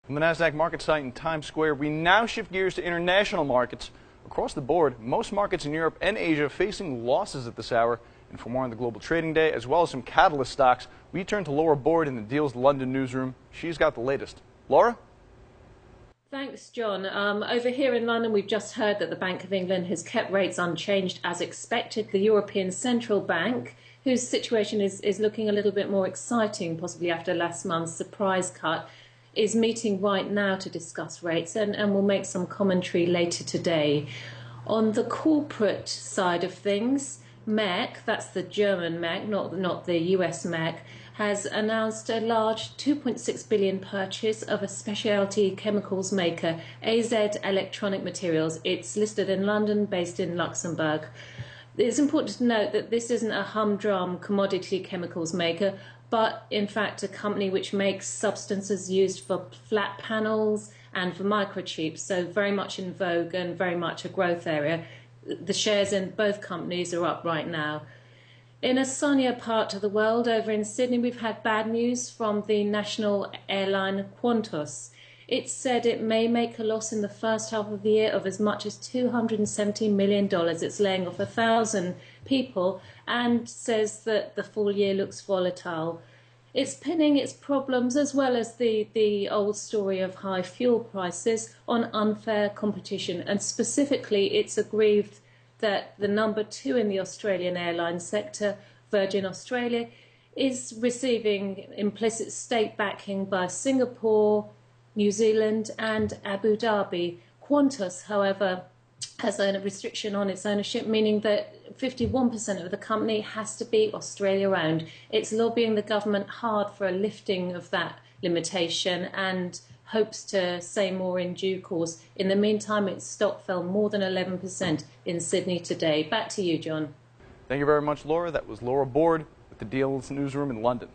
From the NASDAQ market site in Times Square, we now shift gears to international markets. Across the board, most markets in Europe and Asia facing losses at this hour. And for more on the global trading day, as well as some catalyst stocks, we turn to Laura Board in the Deals London newsroom. She's got the latest. Laura? Thanks, John. Over here in London, we've just heard that the Bank of England has kept rates unchanged as expected. The European Central Bank, whose situation is looking a little bit more exciting, possibly after last month's surprise cut, is meeting right now to discuss rates and will make some commentary later today. On the corporate side of things, Merck, that's the German Merck, not the US Merck, has announced a large 2.6 billion purchase of a specialty chemicals maker, AZ Electronic Materials. It's listed in London, based in Luxembourg. It's important to note that this isn't a humdrum commodity chemicals maker, but in fact a company which makes substances used for flat panels and for microchips, so very much in vogue and very much a growth area. The shares in both companies are up right now. In a sunnier part of the world, over in Sydney, we've had bad news from the national airline Qantas. It said it may make a loss in the first half of the year of as much as $270 million. It's laying off 1,000 people and says that the full year looks volatile. It's pinning its problems, as well as the old story of high fuel prices, on unfair competition. And specifically, it's aggrieved that the number 2 in the Australian airline sector, Virgin Australia, is receiving implicit state backing by Singapore, New Zealand and Abu Dhabi. Qantas, however, has a restriction on its ownership, meaning that 51% of the company has to be Australia-owned. It's lobbying the government hard for a lifting of that limitation and hopes to say more in due course. In the meantime, its stock fell more than 11% in Sydney today. Back to you, John. Thank you very much, Laura. That was Laura Board with the Deals newsroom in London.